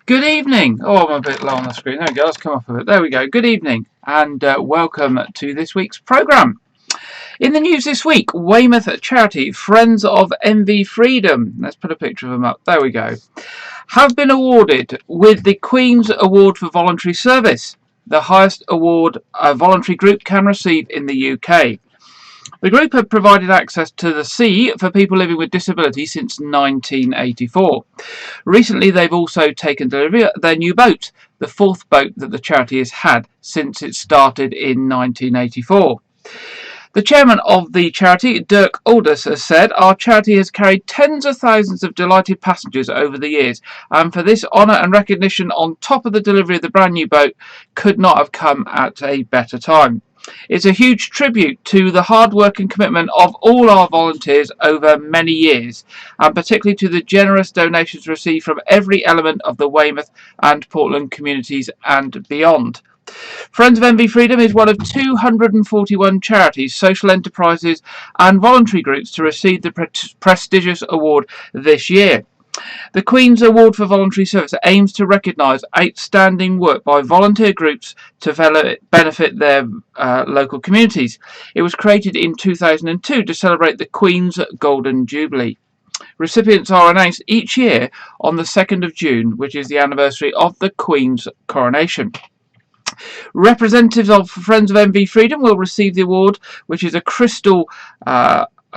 Good evening. Oh, I'm a bit low on the screen. There we go. Let's come off of it. There we go. Good evening and welcome to this week's programme. In the news this week, Weymouth charity Friends of MV Freedom, let's put a picture of them up. There we go. Have been awarded with the Queen's Award for Voluntary Service, the highest award a voluntary group can receive in the UK. The group have provided access to the sea for people living with disability since 1984. Recently, they've also taken delivery of their new boat, the fourth boat that the charity has had since it started in 1984. The chairman of the charity, Dirk Aldous, has said, "Our charity has carried tens of thousands of delighted passengers over the years, and for this honour and recognition on top of the delivery of the brand new boat could not have come at a better time. It's a huge tribute to the hard work and commitment of all our volunteers over many years, and particularly to the generous donations received from every element of the Weymouth and Portland communities and beyond." Friends of MV Freedom is one of 241 charities, social enterprises and voluntary groups to receive the prestigious award this year. The Queen's Award for Voluntary Service aims to recognise outstanding work by volunteer groups to benefit their local communities. It was created in 2002 to celebrate the Queen's Golden Jubilee. Recipients are announced each year on the 2nd of June, which is the anniversary of the Queen's coronation. Representatives of Friends of MV Freedom will receive the award, which is a crystal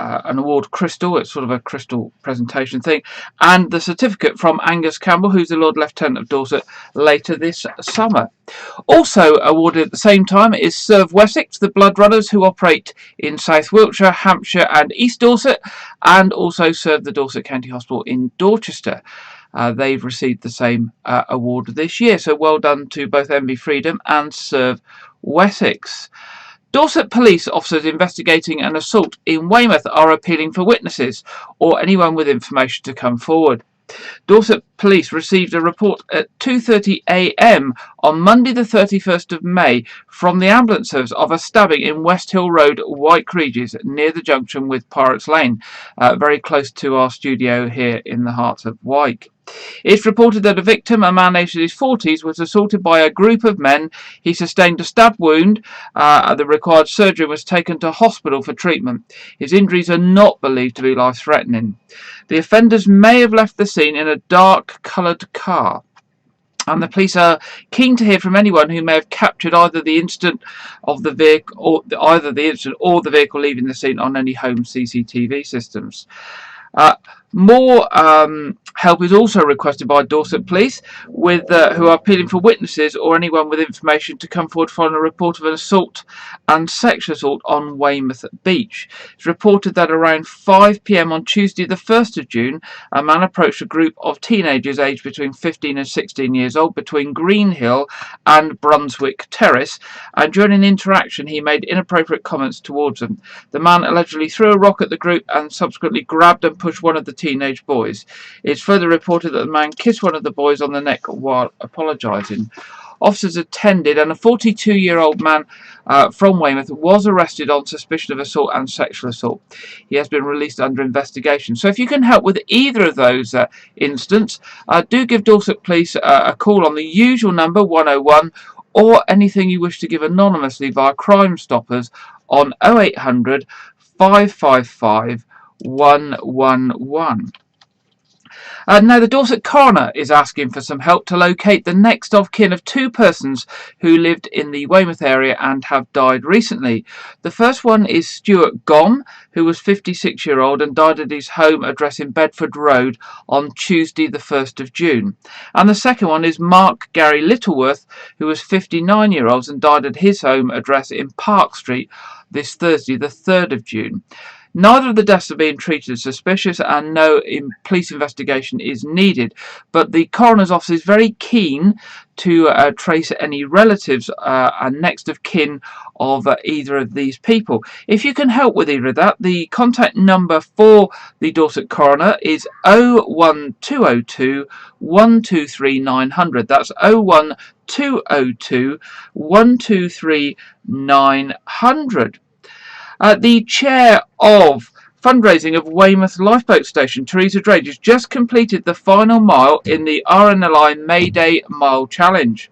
an award crystal. It's sort of a crystal presentation thing, and the certificate from Angus Campbell, who's the Lord Lieutenant of Dorset, later this summer. Also awarded at the same time is Serve Wessex, the blood runners who operate in South Wiltshire, Hampshire and East Dorset, and also serve the Dorset County Hospital in Dorchester. They've received the same award this year, so well done to both MV Freedom and Serve Wessex. Dorset police officers investigating an assault in Weymouth are appealing for witnesses or anyone with information to come forward. Dorset Police received a report at 2:30 a.m. on Monday the 31st of May from the ambulance service of a stabbing in West Hill Road, Wyke Regis, near the junction with Pirates Lane, very close to our studio here in the heart of Wyke. It's reported that a victim, a man aged in his 40s, was assaulted by a group of men. He sustained a stab wound. The required surgery was taken to hospital for treatment. His injuries are not believed to be life-threatening. The offenders may have left the scene in a dark-coloured car, and the police are keen to hear from anyone who may have captured either the instant of the vehicle, or the vehicle leaving the scene on any home CCTV systems. More help is also requested by Dorset Police, who are appealing for witnesses or anyone with information to come forward following a report of an assault and sexual assault on Weymouth Beach. It's reported that around 5 p.m. on Tuesday the 1st of June, a man approached a group of teenagers aged between 15 and 16 years old between Greenhill and Brunswick Terrace, and during an interaction he made inappropriate comments towards them. The man allegedly threw a rock at the group and subsequently grabbed and pushed one of the teenage boys. It's further reported that the man kissed one of the boys on the neck while apologising. Officers attended, and a 42-year-old man from Weymouth was arrested on suspicion of assault and sexual assault. He has been released under investigation. So if you can help with either of those incidents, do give Dorset Police a call on the usual number 101, or anything you wish to give anonymously via Crime Stoppers on 0800 555 111. Now, the Dorset coroner is asking for some help to locate the next of kin of two persons who lived in the Weymouth area and have died recently. The first one is Stuart Gom, who was 56-year-old and died at his home address in Bedford Road on Tuesday the 1st of June. And the second one is Mark Gary Littleworth, who was 59-year-old and died at his home address in Park Street this Thursday the 3rd of June. Neither of the deaths are being treated as suspicious, and no police investigation is needed. But the coroner's office is very keen to trace any relatives and next of kin of either of these people. If you can help with either of that, the contact number for the Dorset coroner is 01202 123 900. That's 01202 123 900. The chair of fundraising of Weymouth Lifeboat Station. Teresa Drage has just completed the final mile in the RNLI Mayday Mile Challenge.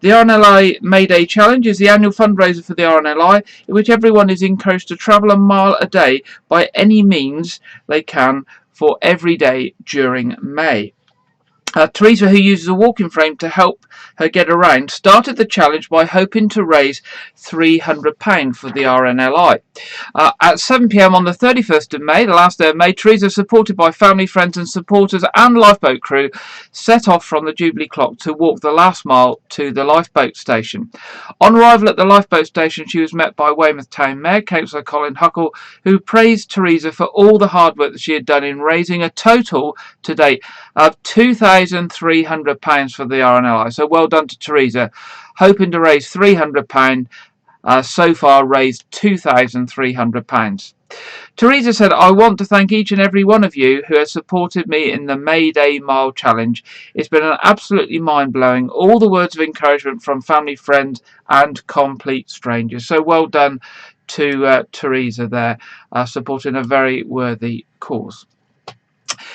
The RNLI Mayday Challenge is the annual fundraiser for the RNLI, in which everyone is encouraged to travel a mile a day by any means they can for every day during May. Teresa, who uses a walking frame to help her get around, started the challenge by hoping to raise £300 for the RNLI. At 7 p.m. on the 31st of May, the last day of May, Teresa, supported by family, friends and supporters and lifeboat crew, set off from the Jubilee Clock to walk the last mile to the lifeboat station. On arrival at the lifeboat station, she was met by Weymouth Town Mayor, Councillor Colin Huckle, who praised Teresa for all the hard work that she had done in raising a total to date of £2,300 for the RNLI. So well done to Teresa, hoping to raise £300. So far raised £2,300. Teresa said, "I want to thank each and every one of you who has supported me in the Mayday Mile Challenge. It's been absolutely mind-blowing. All the words of encouragement from family, friends and complete strangers." So well done to Teresa there, supporting a very worthy cause.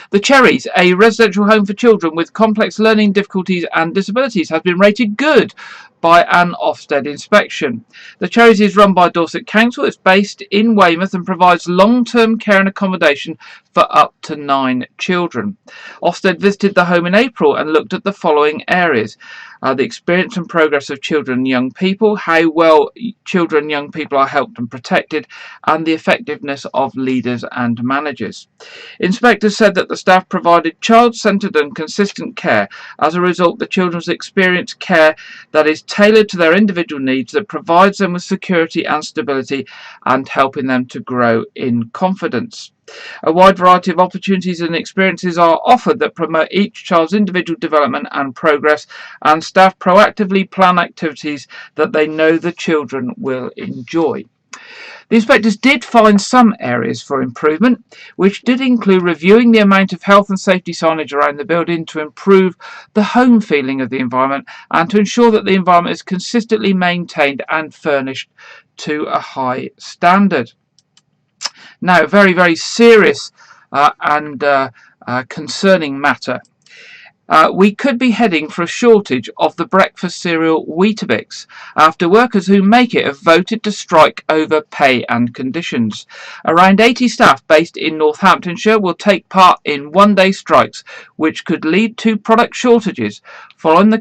The Cherries, a residential home for children with complex learning difficulties and disabilities, has been rated good by an Ofsted inspection. The Cherries is run by Dorset Council. It's based in Weymouth and provides long-term care and accommodation for up to 9 children. Ofsted visited the home in April and looked at the following areas: the experience and progress of children and young people, how well children and young people are helped and protected, and the effectiveness of leaders and managers. Inspectors said that the staff provided child-centred and consistent care. As a result, the children's experience care that is tailored to their individual needs, that provides them with security and stability and helping them to grow in confidence. A wide variety of opportunities and experiences are offered that promote each child's individual development and progress, and staff proactively plan activities that they know the children will enjoy. The inspectors did find some areas for improvement, which did include reviewing the amount of health and safety signage around the building to improve the home feeling of the environment and to ensure that the environment is consistently maintained and furnished to a high standard. Now, a very, very serious and concerning matter. We could be heading for a shortage of the breakfast cereal Weetabix after workers who make it have voted to strike over pay and conditions. Around 80 staff based in Northamptonshire will take part in one-day strikes, which could lead to product shortages following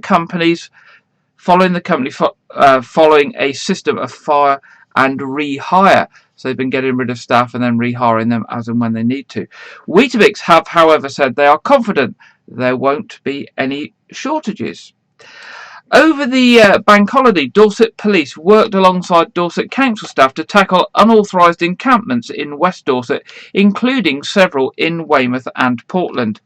a system of fire and rehire. So they've been getting rid of staff and then rehiring them as and when they need to. Weetabix have, however, said they are confident there won't be any shortages. Over the bank holiday, Dorset Police worked alongside Dorset Council staff to tackle unauthorised encampments in West Dorset, including several in Weymouth and Portland.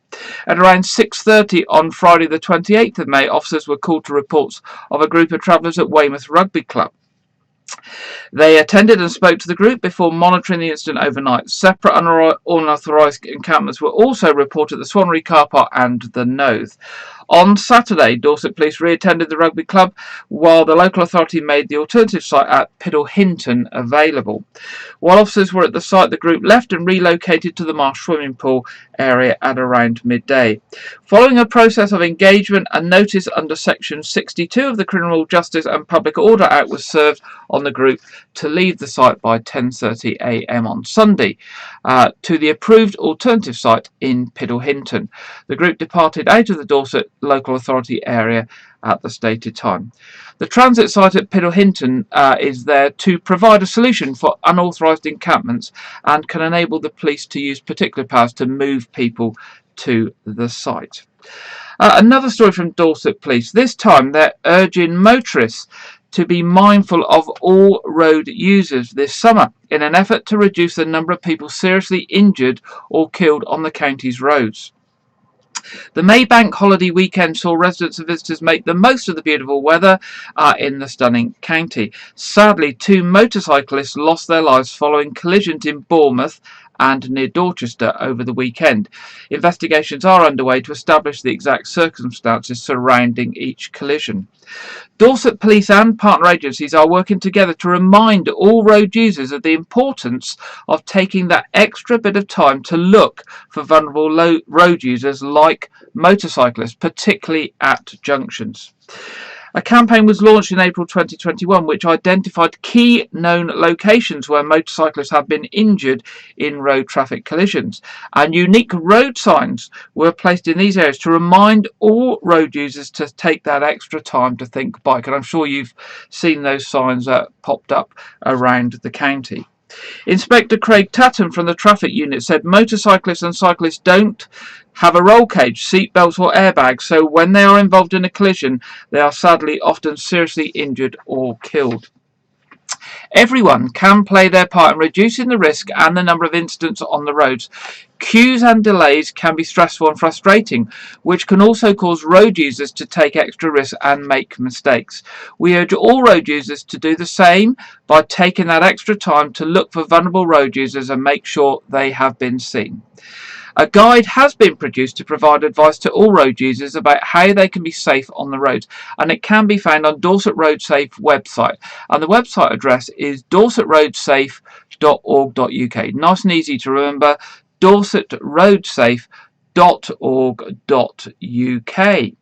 At around 6:30 on Friday the 28th of May, officers were called to reports of a group of travellers at Weymouth Rugby Club. They attended and spoke to the group before monitoring the incident overnight. Separate unauthorised encampments were also reported at the Swannery car park and the Noath. On Saturday, Dorset Police re-attended the rugby club while the local authority made the alternative site at Piddle Hinton available. While officers were at the site, the group left and relocated to the Marsh swimming pool area at around midday. Following a process of engagement, a notice under Section 62 of the Criminal Justice and Public Order Act was served on the group to leave the site by 10:30 a.m. on Sunday to the approved alternative site in Piddle Hinton. The group departed out of the Dorset local authority area at the stated time. The transit site at Piddle Hinton is there to provide a solution for unauthorised encampments and can enable the police to use particular powers to move people to the site. Another story from Dorset Police. This time they're urging motorists to be mindful of all road users this summer in an effort to reduce the number of people seriously injured or killed on the county's roads. The May Bank holiday weekend saw residents and visitors make the most of the beautiful weather in the stunning county. Sadly, 2 motorcyclists lost their lives following collisions in Bournemouth and near Dorchester over the weekend. Investigations are underway to establish the exact circumstances surrounding each collision. Dorset Police and partner agencies are working together to remind all road users of the importance of taking that extra bit of time to look for vulnerable road users like motorcyclists, particularly at junctions. A campaign was launched in April 2021 which identified key known locations where motorcyclists have been injured in road traffic collisions, and unique road signs were placed in these areas to remind all road users to take that extra time to think bike. And I'm sure you've seen those signs popped up around the county. Inspector Craig Tatton from the traffic unit said motorcyclists and cyclists don't have a roll cage, seat belts or airbags, so when they are involved in a collision they are sadly often seriously injured or killed. Everyone can play their part in reducing the risk and the number of incidents on the roads. Queues and delays can be stressful and frustrating, which can also cause road users to take extra risks and make mistakes. We urge all road users to do the same by taking that extra time to look for vulnerable road users and make sure they have been seen. A guide has been produced to provide advice to all road users about how they can be safe on the roads, and it can be found on Dorset Road Safe website, and the website address is dorsetroadsafe.org.uk. Nice and easy to remember, dorsetroadsafe.org.uk.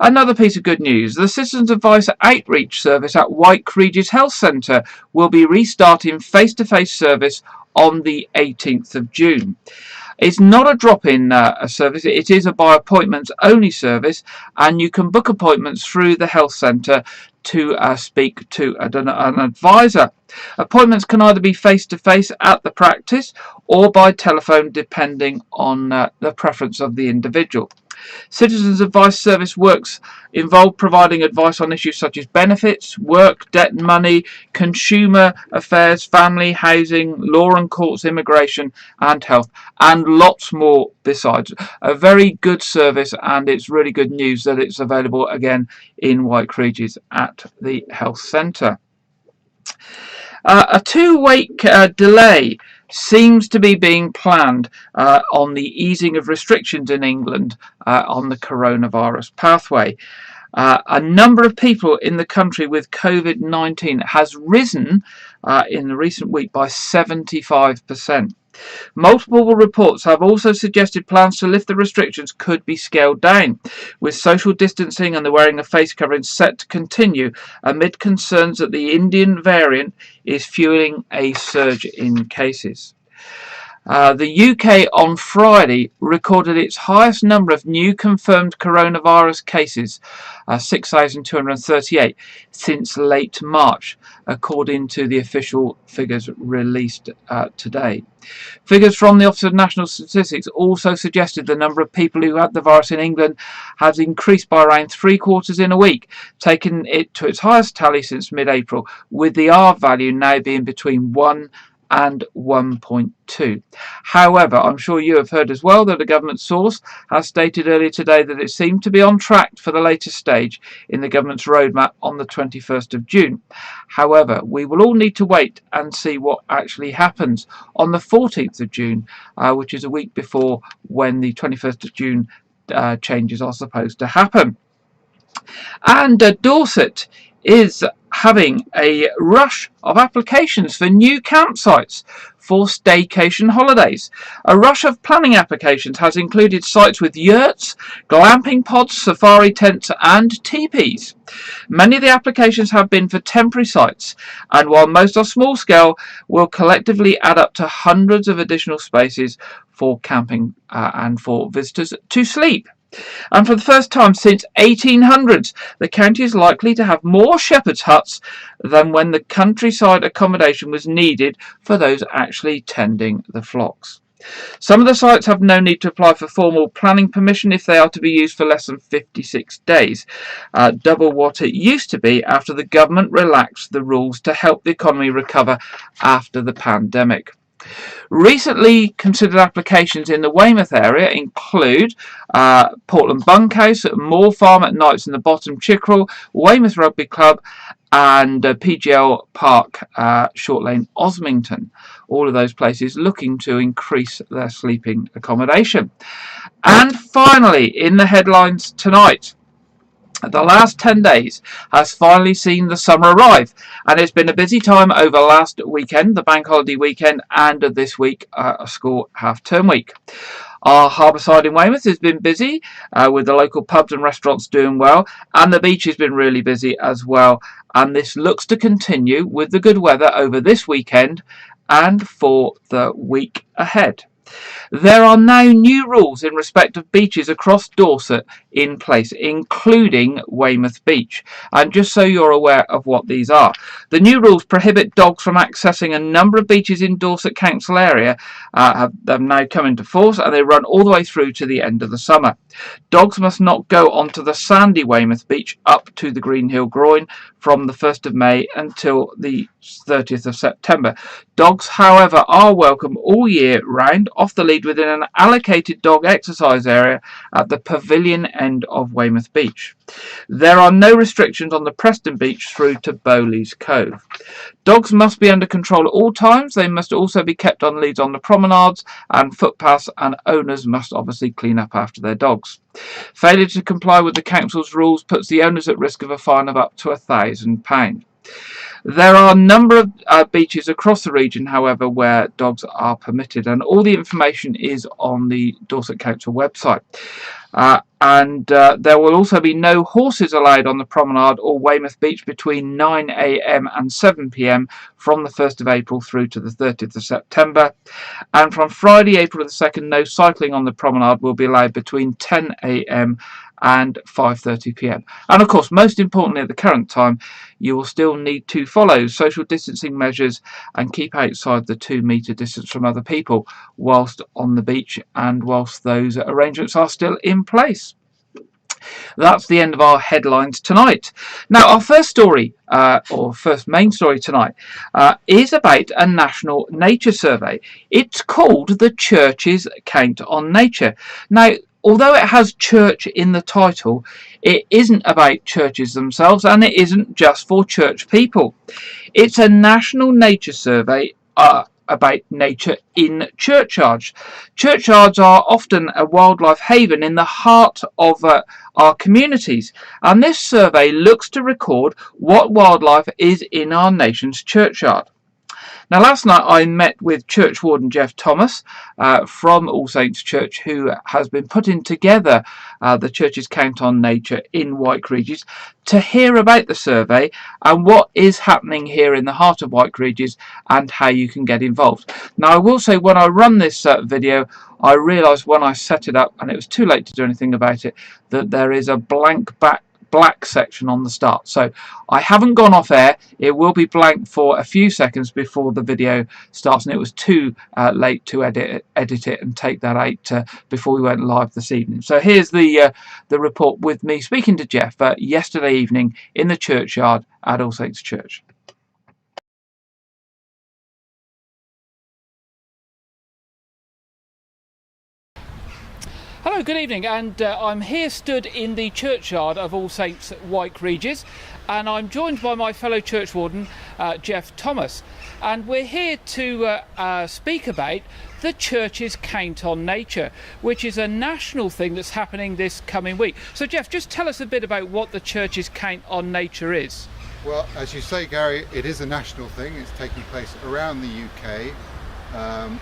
Another piece of good news, the Citizens Advice Outreach Service at White Regis Health Centre will be restarting face-to-face service on the 18th of June. It's not a drop-in service, it is a by appointments only service, and you can book appointments through the health centre to speak to an advisor. Appointments can either be face-to-face at the practice or by telephone depending on the preference of the individual. Citizens Advice Service works involve providing advice on issues such as benefits, work, debt and money, consumer affairs, family, housing, law and courts, immigration and health, and lots more besides. A very good service, and it's really good news that it's available again in White Regis at the health centre. A 2-week delay seems to be being planned on the easing of restrictions in England on the coronavirus pathway. A number of people in the country with COVID-19 has risen in the recent week by 75%. Multiple reports have also suggested plans to lift the restrictions could be scaled down, with social distancing and the wearing of face coverings set to continue amid concerns that the Indian variant is fueling a surge in cases. The UK on Friday recorded its highest number of new confirmed coronavirus cases, 6,238, since late March, according to the official figures released today. Figures from the Office of National Statistics also suggested the number of people who had the virus in England has increased by around 3/4 in a week, taking it to its highest tally since mid-April, with the R value now being between 1 and 1.2. However, I'm sure you have heard as well that a government source has stated earlier today that it seemed to be on track for the latest stage in the government's roadmap on the 21st of June. However, we will all need to wait and see what actually happens on the 14th of June, which is a week before when the 21st of June changes are supposed to happen. And Dorset is having a rush of applications for new campsites for staycation holidays. A rush of planning applications has included sites with yurts, glamping pods, safari tents and teepees. Many of the applications have been for temporary sites, and while most are small scale, will collectively add up to hundreds of additional spaces for camping and for visitors to sleep. And for the first time since 1800s, the county is likely to have more shepherd's huts than when the countryside accommodation was needed for those actually tending the flocks. Some of the sites have no need to apply for formal planning permission if they are to be used for less than 56 days, double what it used to be after the government relaxed the rules to help the economy recover after the pandemic. Recently considered applications in the Weymouth area include Portland Bunkhouse, Moor Farm at Knights in the Bottom, Chickerell, Weymouth Rugby Club and PGL Park, Short Lane, Osmington. all of those places looking to increase their sleeping accommodation. And finally, in the headlines tonight, the last 10 days has finally seen the summer arrive, and it's been a busy time over last weekend, the bank holiday weekend, and this week, a school half-term week. Our harbourside in Weymouth has been busy, with the local pubs and restaurants doing well, and the beach has been really busy as well. And this looks to continue with the good weather over this weekend and for the week ahead. There are now new rules in respect of beaches across Dorset in place, including Weymouth Beach. And just so you're aware of what these are, the new rules prohibit dogs from accessing a number of beaches in Dorset Council area have now come into force, and they run all the way through to the end of the summer. Dogs must not go onto the sandy Weymouth Beach up to the Greenhill Groin from the 1st of May until the 30th of September. Dogs, however, are welcome all year round off the lead within an allocated dog exercise area at the pavilion end of Weymouth Beach. There are no restrictions on the Preston Beach through to Bowleys Cove. Dogs must be under control at all times. They must also be kept on leads on the promenades and footpaths, and owners must obviously clean up after their dogs. Failure to comply with the council's rules puts the owners at risk of a fine of up to £1,000. There are a number of beaches across the region, however, where dogs are permitted, and all the information is on the Dorset Council website. There will also be no horses allowed on the promenade or Weymouth Beach between 9 a.m. and 7 p.m. from the 1st of April through to the 30th of September. And from Friday, April the 2nd, no cycling on the promenade will be allowed between 10 a.m. and 5:30 p.m. And of course, most importantly at the current time, you will still need to follow social distancing measures and keep outside the 2-metre distance from other people whilst on the beach and whilst those arrangements are still in place. That's the end of our headlines tonight. Now, our first story, or first main story tonight, is about a national nature survey. It's called the Church's Count on Nature. Now, although it has church in the title, it isn't about churches themselves, and it isn't just for church people. It's a national nature survey about nature in churchyards. Churchyards are often a wildlife haven in the heart of our communities, and this survey looks to record what wildlife is in our nation's churchyard. Now, last night I met with Church Warden Jeff Thomas from All Saints Church, who has been putting together the Church's Count on Nature in White Regis, to hear about the survey and what is happening here in the heart of White Regis and how you can get involved. Now, I will say, when I run this video, I realised when I set it up, and it was too late to do anything about it, that there is a black section on the start. So I haven't gone off air. It will be blank for a few seconds before the video starts, and it was too late to edit it and take that out before we went live this evening. So here's the report with me speaking to Jeff yesterday evening in the churchyard at All Saints Church. Hello, good evening, and I'm here stood in the churchyard of All Saints White Regis, and I'm joined by my fellow church warden, Jeff Thomas, and we're here to speak about the Church's Count on Nature, which is a national thing that's happening this coming week. So Jeff, just tell us a bit about what the Church's Count on Nature is. Well, as you say, Gary, it is a national thing. It's taking place around the UK.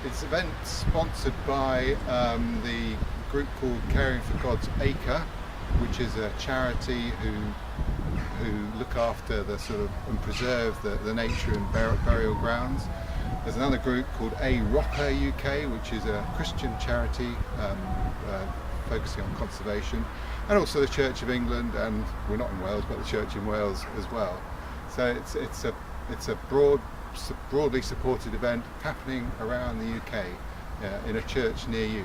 It's an event sponsored by the group called Caring for God's Acre, which is a charity who look after the sort of and preserve the nature and burial grounds. There's another group called A Rocker UK, which is a Christian charity focusing on conservation, and also the Church of England, and we're not in Wales, but the Church in Wales as well. So it's a broadly supported event happening around the UK in a church near you.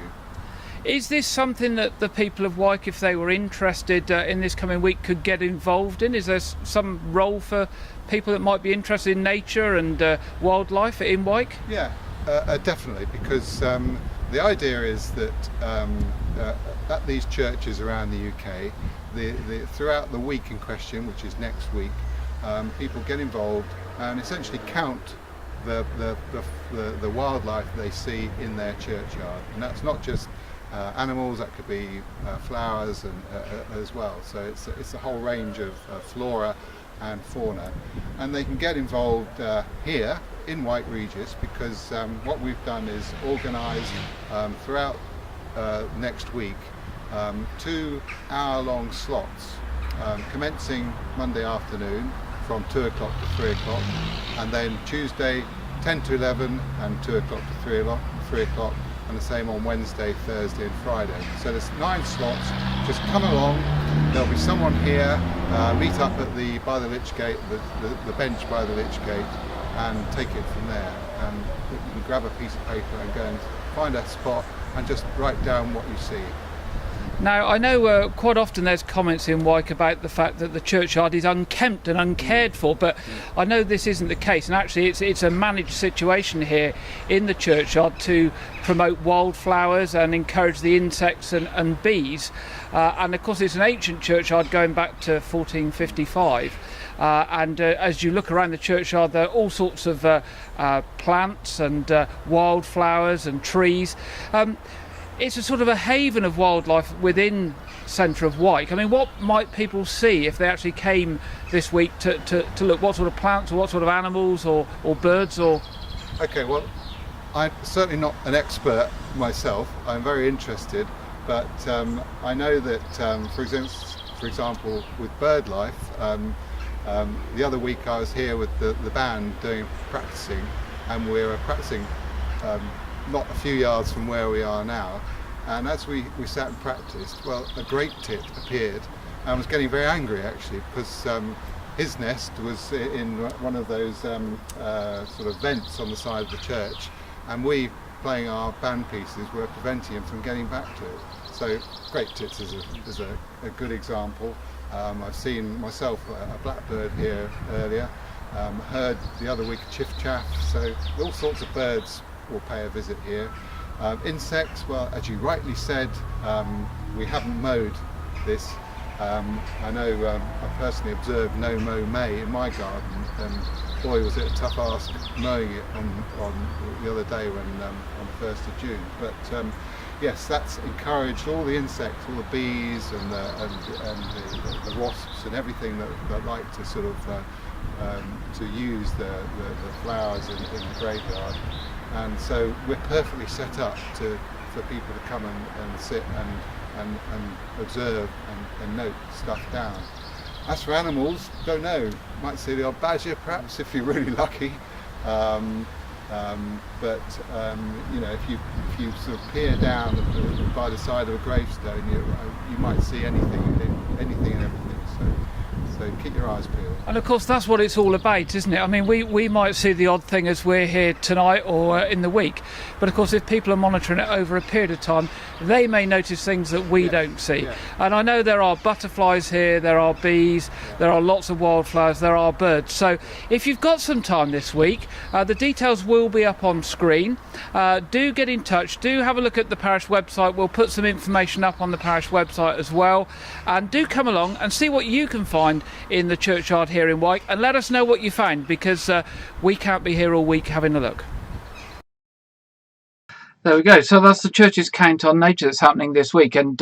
Is this something that the people of Wyke, if they were interested in this coming week, could get involved in? Is there some role for people that might be interested in nature and wildlife in Wyke? Yeah, definitely, because the idea is that at these churches around the UK, throughout the week in question, which is next week, people get involved and essentially count the wildlife they see in their churchyard, and that's not just animals, that could be flowers and as well. So it's a whole range of flora and fauna, and they can get involved here in White Regis, because what we've done is organise throughout next week 2 hour-long slots, commencing Monday afternoon from 2 o'clock to 3 o'clock, and then Tuesday 10 to 11 and 2 o'clock to 3 o'clock, and the same on Wednesday, Thursday and Friday. So there's 9 slots. Just come along, there'll be someone here, meet up at by the Lich Gate, the bench by the Lich Gate, and take it from there. And you can grab a piece of paper and go and find a spot and just write down what you see. Now, I know quite often there's comments in Wyke about the fact that the churchyard is unkempt and uncared for, but I know this isn't the case, and actually it's a managed situation here in the churchyard to promote wildflowers and encourage the insects and bees. And of course it's an ancient churchyard going back to 1455. And as you look around the churchyard, there are all sorts of plants and wildflowers and trees. It's a sort of a haven of wildlife within centre of Wyke. I mean, what might people see if they actually came this week to look? What sort of plants or what sort of animals or birds or? Okay, well, I'm certainly not an expert myself. I'm very interested, but I know that, for example, with bird life, the other week I was here with the band practicing, and we were practicing not a few yards from where we are now, and as we sat and practiced, well, a great tit appeared and was getting very angry actually, because his nest was in one of those sort of vents on the side of the church, and we, playing our band pieces, were preventing him from getting back to it. So great tits is a good example. I've seen myself a blackbird here earlier, heard the other week a chiffchaff, so all sorts of birds will pay a visit here. Insects, well, as you rightly said, we haven't mowed this. I know I personally observed no mow May in my garden, and boy was it a tough ask mowing it on the other day when on the 1st of June. But yes, that's encouraged all the insects, all the bees and the wasps and everything that like to sort of to use the flowers in the graveyard. And so we're perfectly set up for people to come and sit and observe and note stuff down. As for animals, don't know. Might see the odd badger perhaps if you're really lucky. But you know, if you sort of peer down by the side of a gravestone, you might see anything and everything. So keep your eyes peeled. And of course that's what it's all about, isn't it? I mean, we might see the odd thing as we're here tonight or in the week, but of course if people are monitoring it over a period of time, they may notice things that we don't see. Yeah. And I know there are butterflies here, there are bees, there are lots of wildflowers, there are birds. So if you've got some time this week, the details will be up on screen. Do get in touch, do have a look at the parish website. We'll put some information up on the parish website as well, and do come along and see what you can find in the churchyard here in Wyke, and let us know what you find, because we can't be here all week having a look. There we go. So that's the church's count on nature that's happening this week, and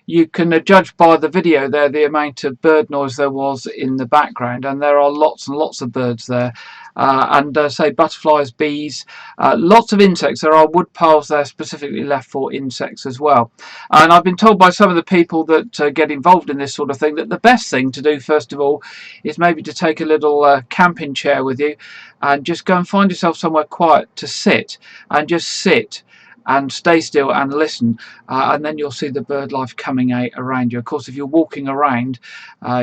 you can judge by the video there the amount of bird noise there was in the background, and there are lots and lots of birds there, and say butterflies, bees, lots of insects. There are wood piles there specifically left for insects as well. And I've been told by some of the people that get involved in this sort of thing that the best thing to do first of all is maybe to take a little camping chair with you and just go and find yourself somewhere quiet to sit, and just sit and stay still and listen, and then you'll see the bird life coming out around you. Of course, if you're walking around,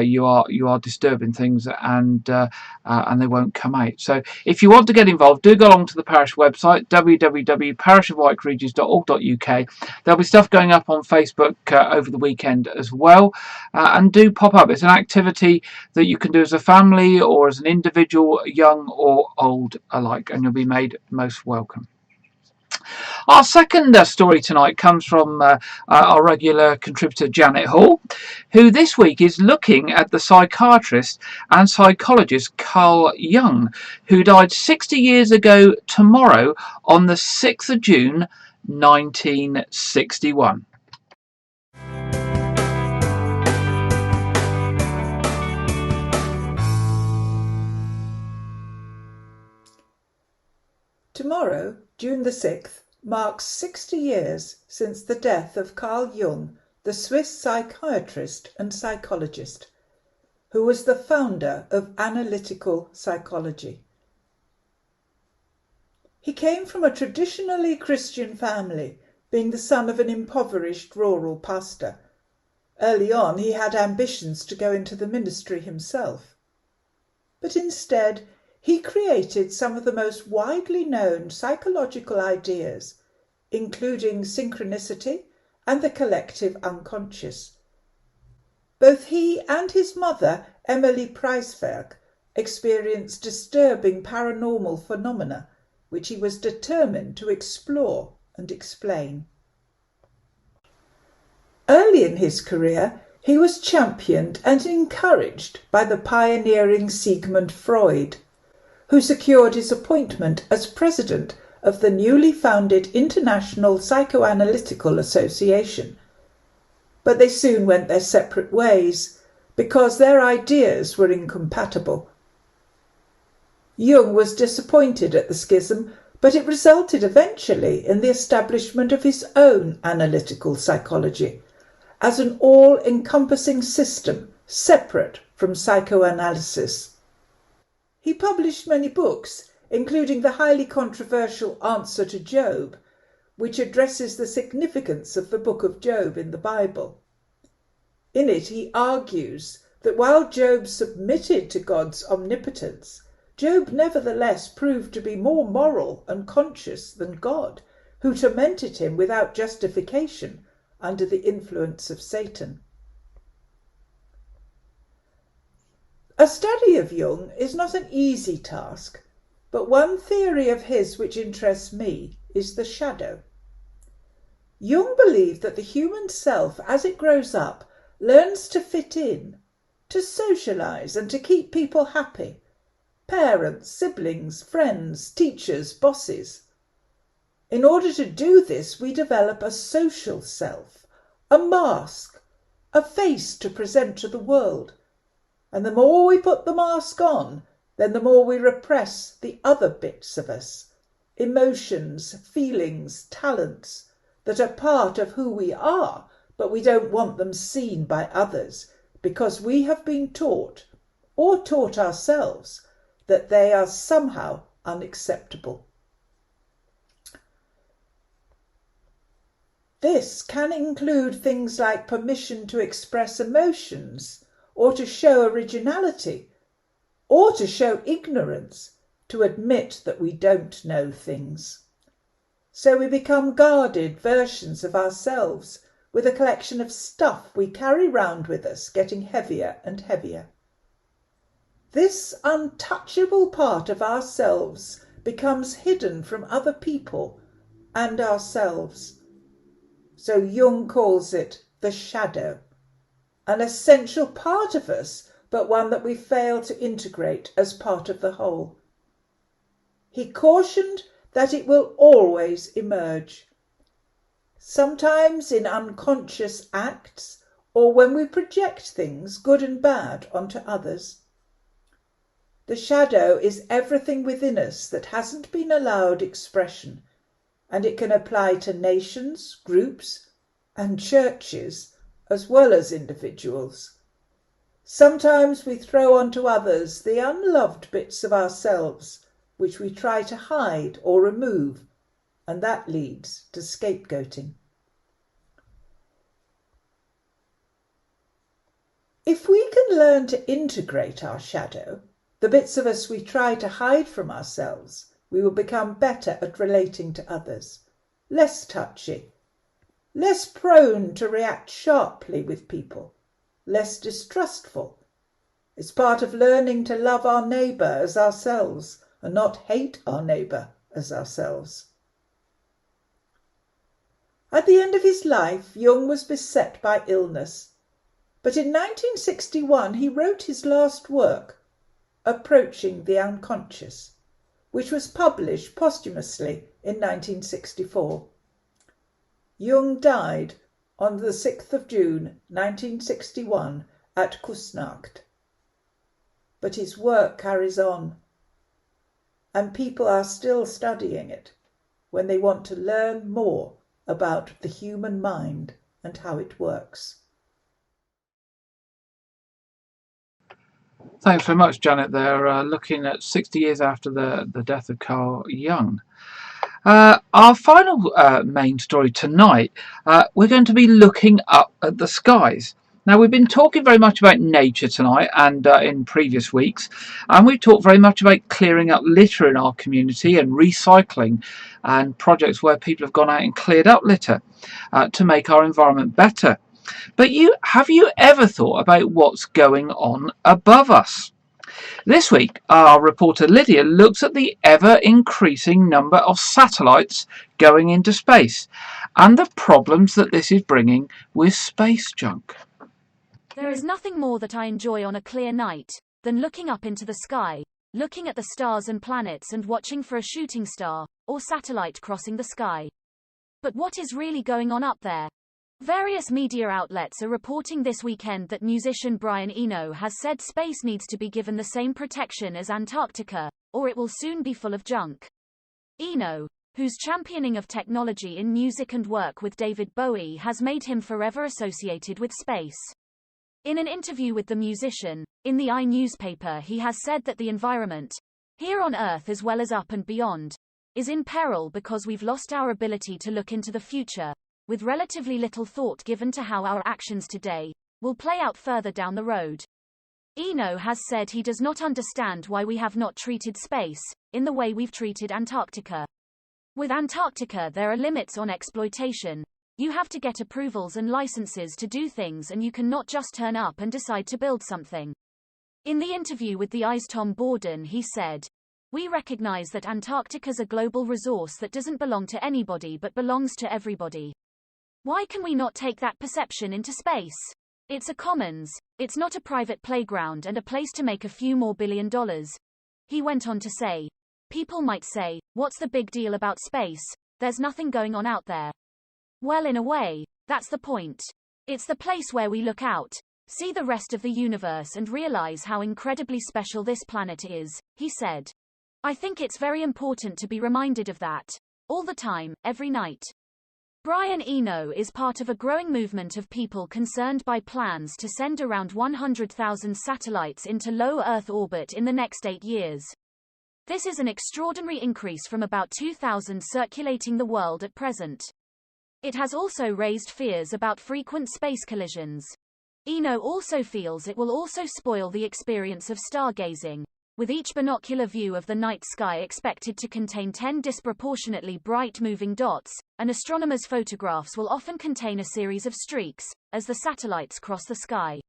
you are disturbing things, and they won't come out. So if you want to get involved, do go along to the parish website, www.parishofwykeregis.org.uk. There'll be stuff going up on Facebook over the weekend as well, and do pop up. It's an activity that you can do as a family or as an individual, young or old alike, and you'll be made most welcome. Our second story tonight comes from our regular contributor Janet Hall, who this week is looking at the psychiatrist and psychologist Carl Jung, who died 60 years ago tomorrow on the 6th of June 1961. Tomorrow, June the 6th, marks 60 years since the death of Carl Jung, the Swiss psychiatrist and psychologist, who was the founder of analytical psychology. He came from a traditionally Christian family, being the son of an impoverished rural pastor. Early on, he had ambitions to go into the ministry himself. But instead, he created some of the most widely known psychological ideas, including synchronicity and the collective unconscious. Both he and his mother, Emily Preiswerk, experienced disturbing paranormal phenomena, which he was determined to explore and explain. Early in his career, he was championed and encouraged by the pioneering Sigmund Freud, who secured his appointment as president of the newly founded International Psychoanalytical Association. But they soon went their separate ways because their ideas were incompatible. Jung was disappointed at the schism, but it resulted eventually in the establishment of his own analytical psychology as an all-encompassing system separate from psychoanalysis. He published many books, including the highly controversial Answer to Job, which addresses the significance of the book of Job in the Bible. In it, he argues that while Job submitted to God's omnipotence, Job nevertheless proved to be more moral and conscious than God, who tormented him without justification under the influence of Satan. A study of Jung is not an easy task, but one theory of his which interests me is the shadow. Jung believed that the human self, as it grows up, learns to fit in, to socialize and to keep people happy. Parents, siblings, friends, teachers, bosses. In order to do this, we develop a social self, a mask, a face to present to the world. And the more we put the mask on, then the more we repress the other bits of us, emotions, feelings, talents, that are part of who we are, but we don't want them seen by others because we have been taught, or taught ourselves, that they are somehow unacceptable. This can include things like permission to express emotions, or to show originality, or to show ignorance, to admit that we don't know things. So we become guarded versions of ourselves, with a collection of stuff we carry round with us, getting heavier and heavier. This untouchable part of ourselves becomes hidden from other people and ourselves. So Jung calls it the shadow, an essential part of us, but one that we fail to integrate as part of the whole. He cautioned that it will always emerge, sometimes in unconscious acts or when we project things, good and bad, onto others. The shadow is everything within us that hasn't been allowed expression, and it can apply to nations, groups, and churches, as well as individuals. Sometimes we throw onto others the unloved bits of ourselves, which we try to hide or remove, and that leads to scapegoating. If we can learn to integrate our shadow, the bits of us we try to hide from ourselves, we will become better at relating to others, less touchy, less prone to react sharply with people, less distrustful. It's part of learning to love our neighbour as ourselves and not hate our neighbour as ourselves. At the end of his life, Jung was beset by illness, but in 1961 he wrote his last work, Approaching the Unconscious, which was published posthumously in 1964. Jung died on the 6th of June 1961 at Kusnacht. But his work carries on, and people are still studying it when they want to learn more about the human mind and how it works. Thanks very much, Janet. They're looking at 60 years after the death of Carl Jung. Our final main story tonight, we're going to be looking up at the skies. Now, we've been talking very much about nature tonight and in previous weeks, and we've talked very much about clearing up litter in our community and recycling and projects where people have gone out and cleared up litter to make our environment better. But have you ever thought about what's going on above us? This week, our reporter Lydia looks at the ever-increasing number of satellites going into space and the problems that this is bringing with space junk. There is nothing more that I enjoy on a clear night than looking up into the sky, looking at the stars and planets and watching for a shooting star or satellite crossing the sky. But what is really going on up there? Various media outlets are reporting this weekend that musician Brian Eno has said space needs to be given the same protection as Antarctica, or it will soon be full of junk. Eno, whose championing of technology in music and work with David Bowie has made him forever associated with space. In an interview with the musician, in the iNewspaper, he has said that the environment, here on Earth as well as up and beyond, is in peril because we've lost our ability to look into the future, with relatively little thought given to how our actions today will play out further down the road. Eno has said he does not understand why we have not treated space in the way we've treated Antarctica. With Antarctica, there are limits on exploitation. You have to get approvals and licenses to do things, and you cannot just turn up and decide to build something. In the interview with the Eye's Tom Borden, he said, "We recognize that Antarctica's a global resource that doesn't belong to anybody but belongs to everybody. Why can we not take that perception into space? It's a commons, it's not a private playground and a place to make a few more $1 billion. He went on to say, "People might say, what's the big deal about space? There's nothing going on out there." Well, in a way, that's the point. It's the place where we look out, see the rest of the universe and realize how incredibly special this planet is, he said. I think it's very important to be reminded of that. All the time, every night. Brian Eno is part of a growing movement of people concerned by plans to send around 100,000 satellites into low Earth orbit in the next 8 years. This is an extraordinary increase from about 2,000 circulating the world at present. It has also raised fears about frequent space collisions. Eno also feels it will also spoil the experience of stargazing, with each binocular view of the night sky expected to contain 10 disproportionately bright moving dots, and astronomers' photographs will often contain a series of streaks, as the satellites cross the sky.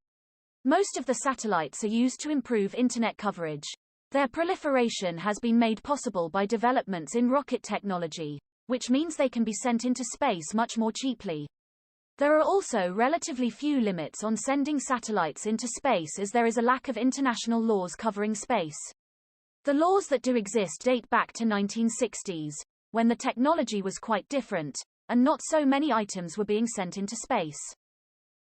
Most of the satellites are used to improve internet coverage. Their proliferation has been made possible by developments in rocket technology, which means they can be sent into space much more cheaply. There are also relatively few limits on sending satellites into space, as there is a lack of international laws covering space. The laws that do exist date back to 1960s, when the technology was quite different, and not so many items were being sent into space.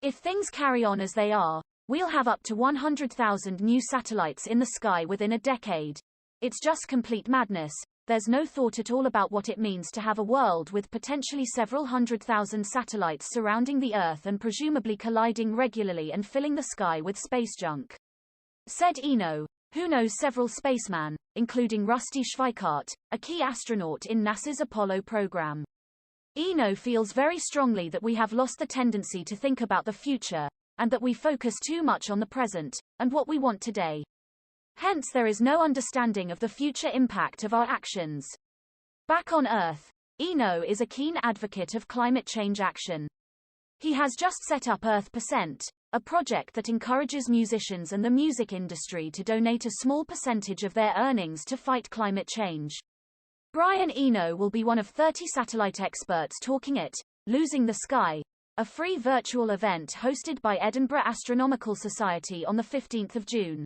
If things carry on as they are, we'll have up to 100,000 new satellites in the sky within a decade. It's just complete madness. There's no thought at all about what it means to have a world with potentially several 100,000 satellites surrounding the Earth and presumably colliding regularly and filling the sky with space junk. Said Eno, who knows several spacemen, including Rusty Schweickart, a key astronaut in NASA's Apollo program. Eno feels very strongly that we have lost the tendency to think about the future, and that we focus too much on the present, and what we want today. Hence there is no understanding of the future impact of our actions. Back on Earth, Eno is a keen advocate of climate change action. He has just set up Earth%, a project that encourages musicians and the music industry to donate a small percentage of their earnings to fight climate change. Brian Eno will be one of 30 satellite experts talking at Losing the Sky, a free virtual event hosted by Edinburgh Astronomical Society on the 15th of June.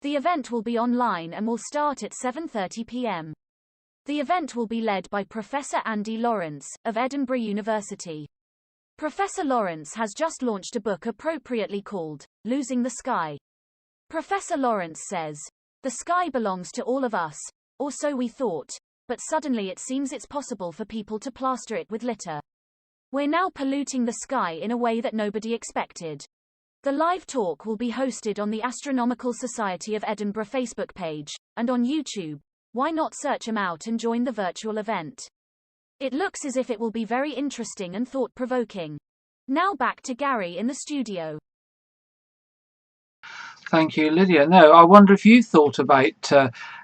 The event will be online and will start at 7:30 p.m. The event will be led by Professor Andy Lawrence, of Edinburgh University. Professor Lawrence has just launched a book appropriately called Losing the Sky. Professor Lawrence says, "The sky belongs to all of us, or so we thought, but suddenly it seems it's possible for people to plaster it with litter. We're now polluting the sky in a way that nobody expected." The live talk will be hosted on the Astronomical Society of Edinburgh Facebook page, and on YouTube. Why not search them out and join the virtual event? It looks as if it will be very interesting and thought-provoking. Now back to Gary in the studio. Thank you, Lydia. No, I wonder if you thought about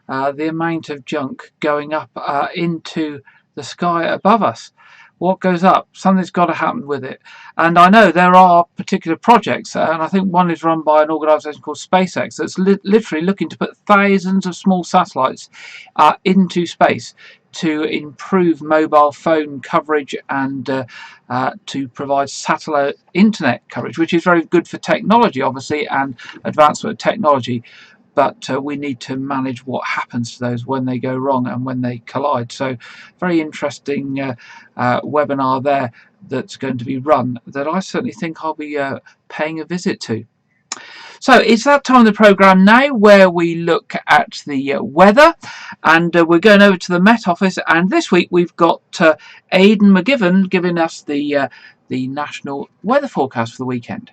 the amount of junk going up into the sky above us. What goes up? Something's got to happen with it. And I know there are particular projects, and I think one is run by an organisation called SpaceX that's literally looking to put thousands of small satellites into space to improve mobile phone coverage and to provide satellite internet coverage, which is very good for technology, obviously, and advancement of technology. But we need to manage what happens to those when they go wrong and when they collide. So very interesting webinar there that's going to be run that I certainly think I'll be paying a visit to. So it's that time of the programme now where we look at the weather, and we're going over to the Met Office, and this week we've got Aidan McGivern giving us the national weather forecast for the weekend.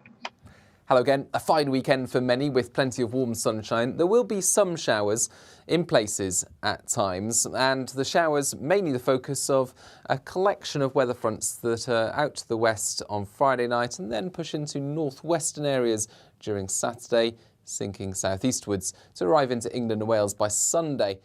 Hello again. A fine weekend for many with plenty of warm sunshine. There will be some showers in places at times, and the showers mainly the focus of a collection of weather fronts that are out to the west on Friday night and then push into northwestern areas during Saturday, sinking southeastwards to arrive into England and Wales by Sunday.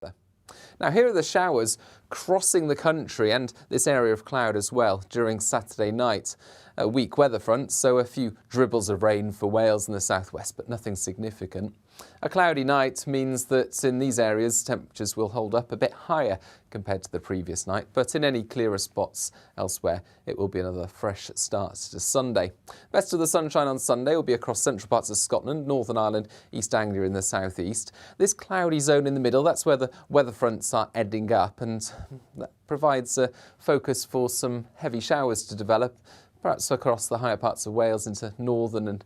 Now here are the showers crossing the country and this area of cloud as well during Saturday night. A weak weather front, so a few dribbles of rain for Wales and the southwest, but nothing significant. A cloudy night means that in these areas temperatures will hold up a bit higher compared to the previous night, but in any clearer spots elsewhere it will be another fresh start to Sunday. Best of the sunshine on Sunday will be across central parts of Scotland, Northern Ireland, East Anglia in the southeast. This cloudy zone in the middle, that's where the weather fronts are ending up, and that provides a focus for some heavy showers to develop, perhaps across the higher parts of Wales into northern and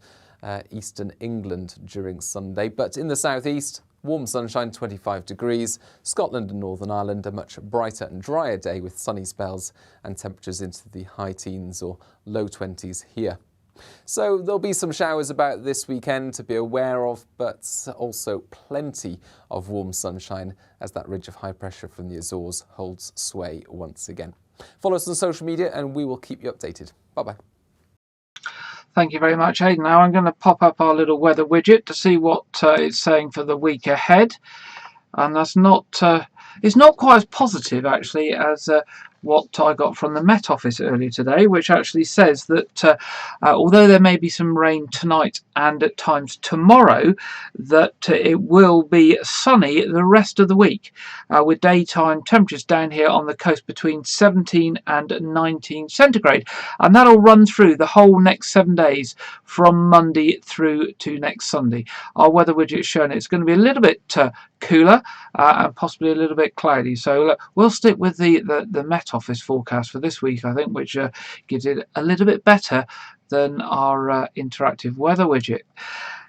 eastern England during Sunday. But in the southeast, warm sunshine, 25 degrees. Scotland and Northern Ireland a much brighter and drier day with sunny spells and temperatures into the high teens or low 20s here. So there'll be some showers about this weekend to be aware of, but also plenty of warm sunshine as that ridge of high pressure from the Azores holds sway once again. Follow us on social media and we will keep you updated. Bye-bye. Thank you very much, Aidan. Now I'm going to pop up our little weather widget to see what it's saying for the week ahead. And that's not, it's not quite as positive actually as what I got from the Met Office earlier today, which actually says that although there may be some rain tonight and at times tomorrow, that it will be sunny the rest of the week, with daytime temperatures down here on the coast between 17 and 19 centigrade, and that'll run through the whole next 7 days from Monday through to next Sunday. Our weather widget is showing it's going to be a little bit cooler and possibly a little bit cloudy, so we'll stick with the Met Office forecast for this week, I think, which gives it a little bit better than our interactive weather widget.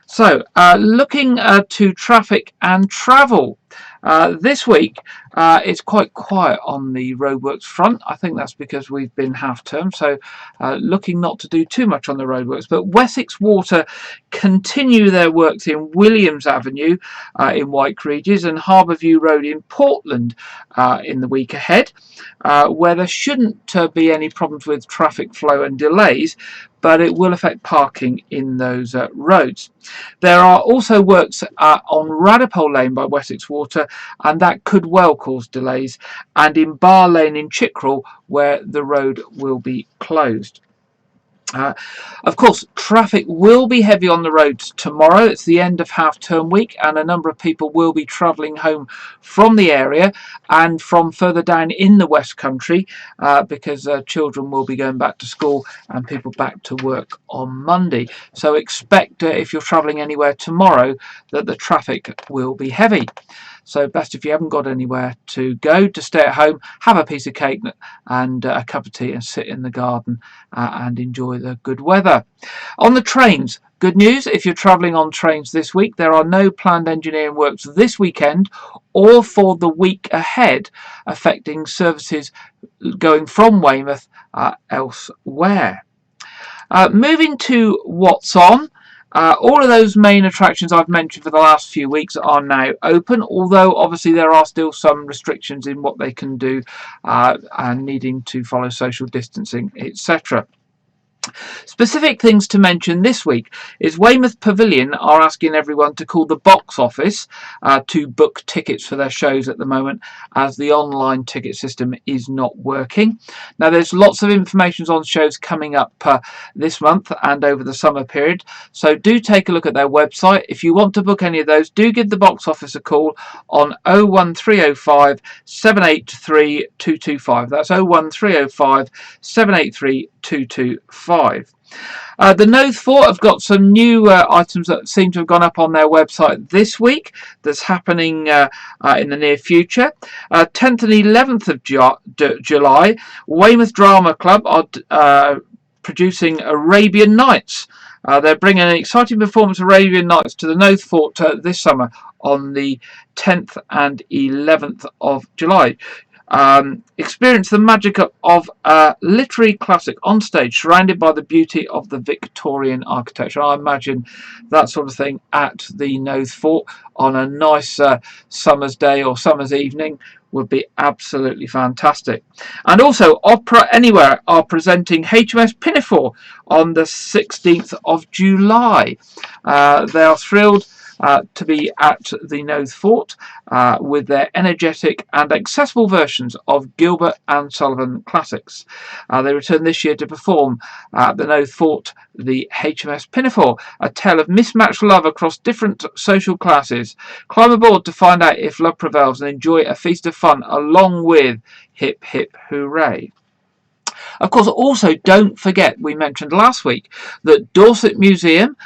So looking to traffic and travel, this week it's quite quiet on the roadworks front. I think that's because we've been half term, so looking not to do too much on the roadworks. But Wessex Water continue their works in Williams Avenue in White Regis and Harbourview Road in Portland in the week ahead, where there shouldn't be any problems with traffic flow and delays, but it will affect parking in those roads. There are also works on Radipole Lane by Wessex Water, and that could well cause delays, and in Bar Lane in Chickerell, where the road will be closed. Of course, traffic will be heavy on the roads tomorrow. It's the end of half-term week, and a number of people will be travelling home from the area and from further down in the West Country because children will be going back to school and people back to work on Monday. So expect, if you're travelling anywhere tomorrow, that the traffic will be heavy. So best if you haven't got anywhere to go, to stay at home, have a piece of cake and a cup of tea and sit in the garden and enjoy the good weather. On the trains, good news, if you're travelling on trains this week, there are no planned engineering works this weekend or for the week ahead affecting services going from Weymouth elsewhere. Moving to what's on. All of those main attractions I've mentioned for the last few weeks are now open, although obviously there are still some restrictions in what they can do and needing to follow social distancing, etc. Specific things to mention this week is Weymouth Pavilion are asking everyone to call the box office to book tickets for their shows at the moment, as the online ticket system is not working. Now there's lots of information on shows coming up this month and over the summer period, so do take a look at their website. If you want to book any of those, do give the box office a call on 01305 783 225. That's 01305 783 225. The Nothe Fort have got some new items that seem to have gone up on their website this week that's happening in the near future. 10th and 11th of July, Weymouth Drama Club are producing Arabian Nights. They're bringing an exciting performance of Arabian Nights to the Nothe Fort this summer on the 10th and 11th of July. Experience the magic of a literary classic on stage, surrounded by the beauty of the Victorian architecture. I imagine that sort of thing at the Nothe Fort on a nice summer's day or summer's evening would be absolutely fantastic. And also, Opera Anywhere are presenting HMS Pinafore on the 16th of July. They are thrilled to be at the Nothe Fort with their energetic and accessible versions of Gilbert and Sullivan classics. They return this year to perform at the Nothe Fort the HMS Pinafore, a tale of mismatched love across different social classes. Climb aboard to find out if love prevails and enjoy a feast of fun along with Hip Hip Hooray. Of course, also don't forget, we mentioned last week that Dorset Museum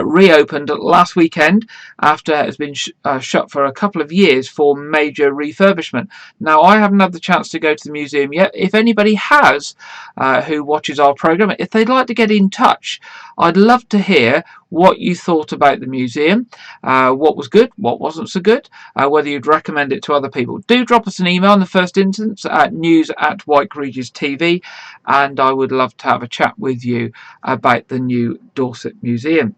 reopened last weekend after it has been shut for a couple of years for major refurbishment. Now, I haven't had the chance to go to the museum yet. If anybody has who watches our programme, if they'd like to get in touch, I'd love to hear what you thought about the museum, what was good, what wasn't so good, whether you'd recommend it to other people. Do drop us an email in the first instance at news@whiteregis.tv, and I would love to have a chat with you about the new Dorset Museum.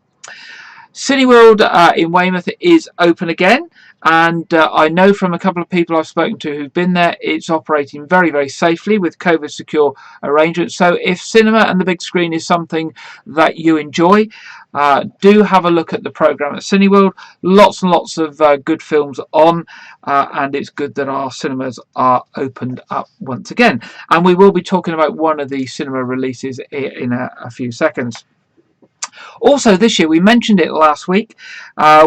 Cineworld in Weymouth is open again, and I know from a couple of people I've spoken to who've been there, it's operating very, very safely with COVID secure arrangements. So if cinema and the big screen is something that you enjoy, do have a look at the programme at Cineworld. Lots and lots of good films on, and it's good that our cinemas are opened up once again. And we will be talking about one of the cinema releases in a few seconds. Also this year, we mentioned it last week,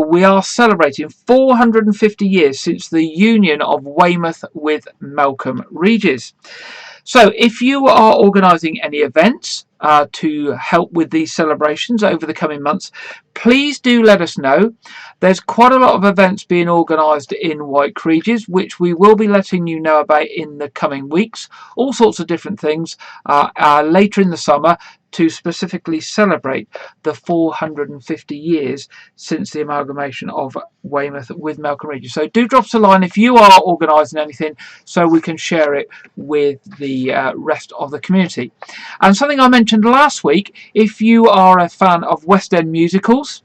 we are celebrating 450 years since the union of Weymouth with Melcombe Regis. So if you are organising any events to help with these celebrations over the coming months, please do let us know. There's quite a lot of events being organised in White Regis, which we will be letting you know about in the coming weeks. All sorts of different things later in the summer to specifically celebrate the 450 years since the amalgamation of Weymouth with Melcombe Regis. So do drop us a line if you are organising anything so we can share it with the rest of the community. And something I mentioned last week, if you are a fan of West End musicals,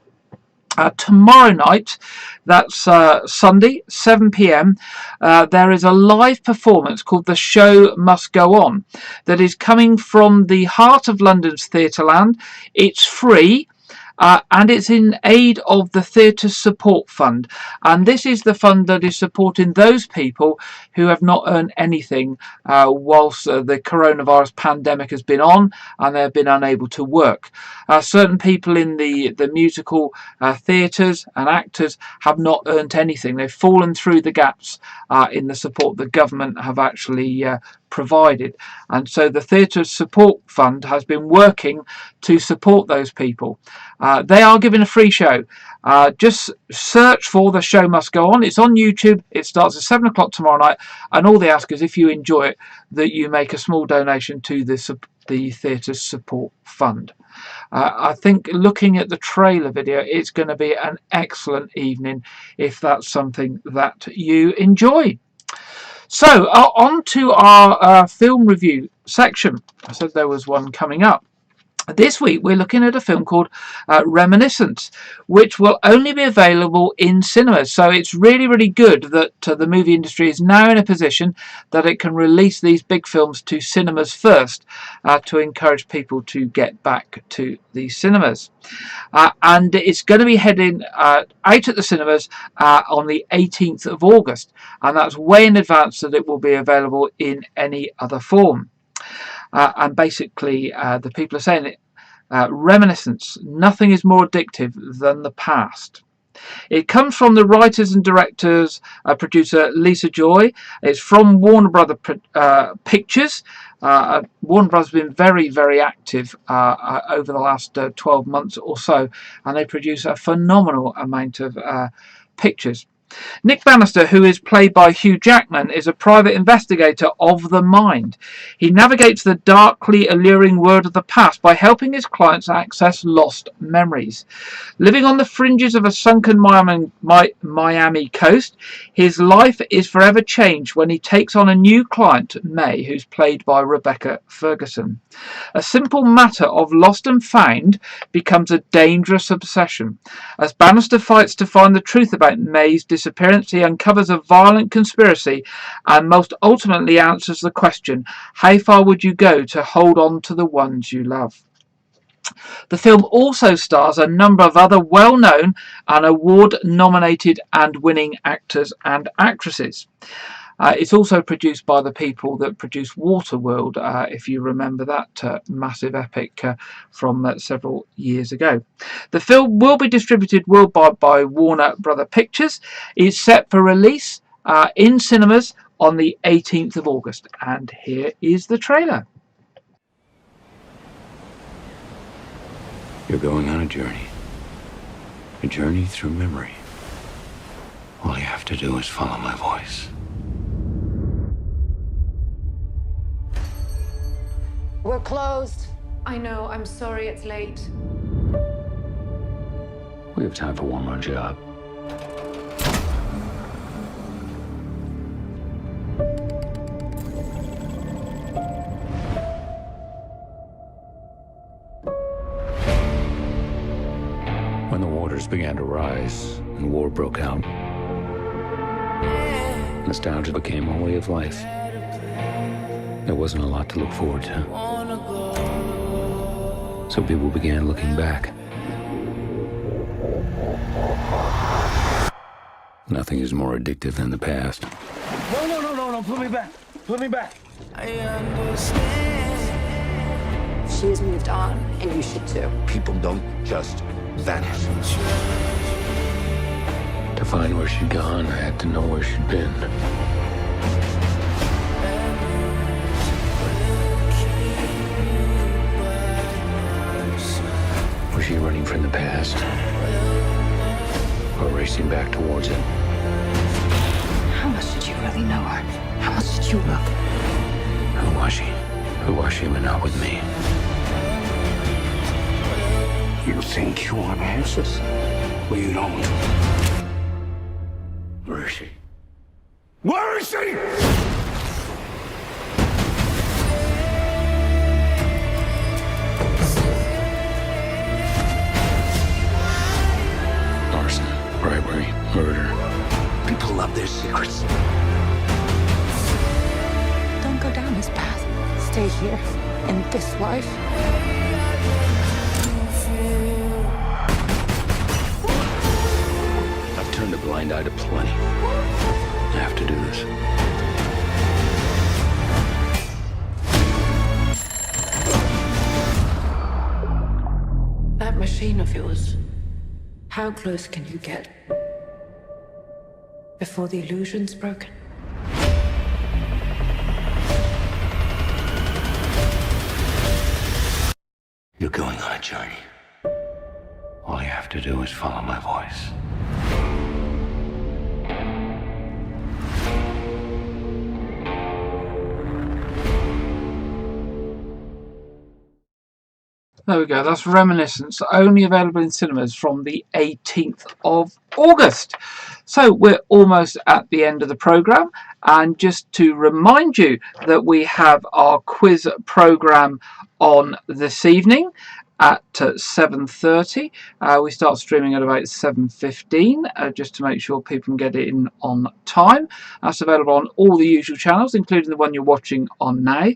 tomorrow night, that's Sunday, 7 p.m, there is a live performance called The Show Must Go On that is coming from the heart of London's Theatreland. It's free, and it's in aid of the Theatre Support Fund. And this is the fund that is supporting those people who have not earned anything whilst the coronavirus pandemic has been on and they've been unable to work. Certain people in the musical theatres and actors have not earned anything. They've fallen through the gaps in the support the government have actually provided, and so the Theatre Support Fund has been working to support those people. They are giving a free show. Just search for The Show Must Go On. It's on YouTube. It starts at 7 o'clock tomorrow night, and all they ask is, if you enjoy it, that you make a small donation to the Theatre Support Fund. I think looking at the trailer video, it's going to be an excellent evening if that's something that you enjoy. So on to our film review section. I said there was one coming up. This week we're looking at a film called Reminiscence, which will only be available in cinemas. So it's really, really good that the movie industry is now in a position that it can release these big films to cinemas first to encourage people to get back to the cinemas. And it's going to be heading out at the cinemas on the 18th of August. And that's way in advance that it will be available in any other form. And basically, the people are saying it, reminiscence, nothing is more addictive than the past. It comes from the writers and directors, producer Lisa Joy. It's from Warner Brothers Pictures. Warner Brothers has been very, very active over the last 12 months or so, and they produce a phenomenal amount of pictures. Nick Bannister, who is played by Hugh Jackman, is a private investigator of the mind. He navigates the darkly alluring world of the past by helping his clients access lost memories. Living on the fringes of a sunken Miami coast, his life is forever changed when he takes on a new client, May, who's played by Rebecca Ferguson. A simple matter of lost and found becomes a dangerous obsession. As Bannister fights to find the truth about May's disappearance, he uncovers a violent conspiracy and most ultimately answers the question, how far would you go to hold on to the ones you love? The film also stars a number of other well-known and award-nominated and winning actors and actresses. It's also produced by the people that produced Waterworld, if you remember that massive epic from several years ago. The film will be distributed worldwide by Warner Brothers Pictures. It's set for release in cinemas on the 18th of August. And here is the trailer. You're going on a journey through memory. All you have to do is follow my voice. We're closed. I know, I'm sorry it's late. We have time for one more job. When the waters began to rise and war broke out, nostalgia became a way of life. There wasn't a lot to look forward to. So people began looking back. Nothing is more addictive than the past. No, put me back. Put me back. I understand. She's moved on, and you should too. People don't just vanish. To find where she'd gone, I had to know where she'd been. Was she running from the past? Or racing back towards it? How much did you really know her? How much did you love her? Who was she? Who was she but not with me? You think you want answers? Well, you don't. Where is she? Where is she? Arson, bribery, murder. People love their secrets. Don't go down this path. Stay here, in this life. blind eye to plenty. I have to do this. That machine of yours, how close can you get before the illusion's broken? You're going on a journey. All you have to do is follow my voice. There we go. That's Reminiscence, only available in cinemas from the 18th of August. So we're almost at the end of the programme, and just to remind you that we have our quiz programme on this evening at 7:30. We start streaming at about 7:15, just to make sure people can get it in on time. That's available on all the usual channels, including the one you're watching on now.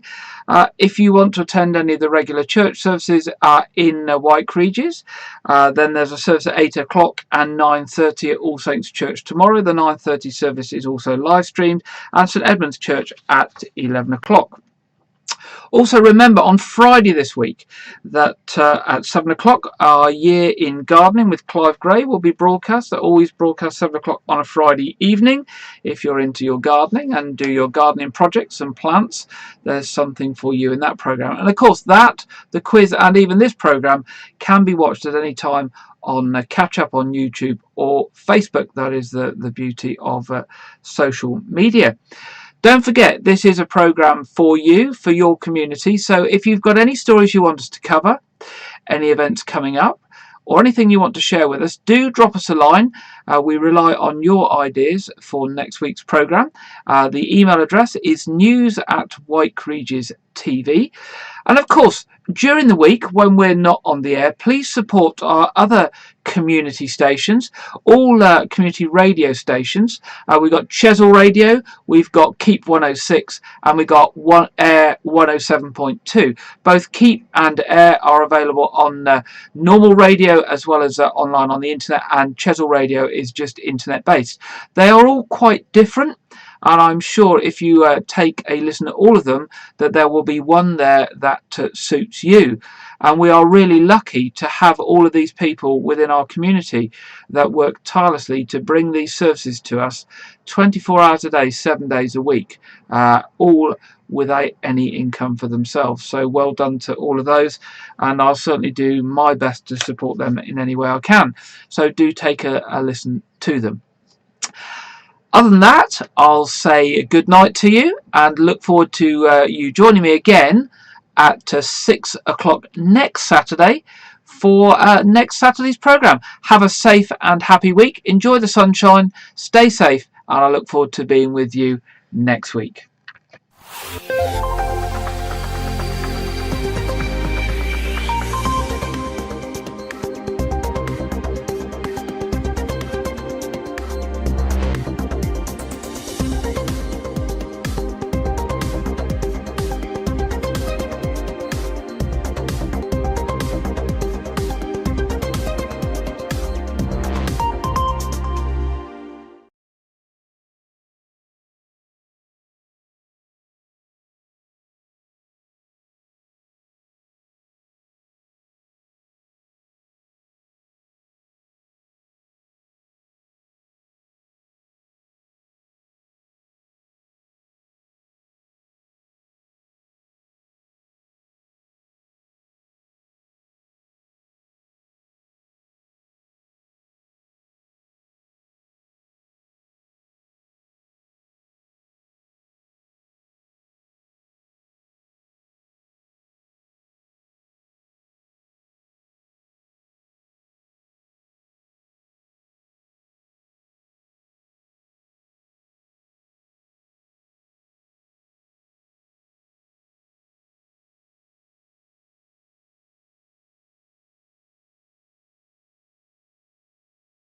If you want to attend any of the regular church services in White Regis, then there's a service at 8 o'clock and 9:30 at All Saints Church tomorrow. The 9:30 service is also live streamed, and St Edmund's Church at 11 o'clock. Also remember on Friday this week that at 7 o'clock our Year in Gardening with Clive Gray will be broadcast. They always broadcast 7 o'clock on a Friday evening. If you're into your gardening and do your gardening projects and plants, there's something for you in that programme. And of course that, the quiz and even this programme can be watched at any time on Catch Up on YouTube or Facebook. That is the beauty of social media. Don't forget, this is a programme for you, for your community. So if you've got any stories you want us to cover, any events coming up, or anything you want to share with us, do drop us a line. We rely on your ideas for next week's programme. The email address is news@whiteregis.tv. And of course, during the week when we're not on the air, please support our other community stations, all community radio stations. We've got Chesil Radio, we've got Keep 106, and we've got Air 107.2. Both Keep and Air are available on normal radio as well as online on the internet, and Chesil Radio is just internet based. They are all quite different, and I'm sure if you take a listen to all of them that there will be one there that suits you. And we are really lucky to have all of these people within our community that work tirelessly to bring these services to us 24 hours a day, 7 days a week, all without any income for themselves. So well done to all of those, and I'll certainly do my best to support them in any way I can. So do take a listen to them. Other than that, I'll say good night to you and look forward to you joining me again at 6 o'clock next Saturday for next Saturday's programme. Have a safe and happy week. Enjoy the sunshine. Stay safe, and I look forward to being with you next week.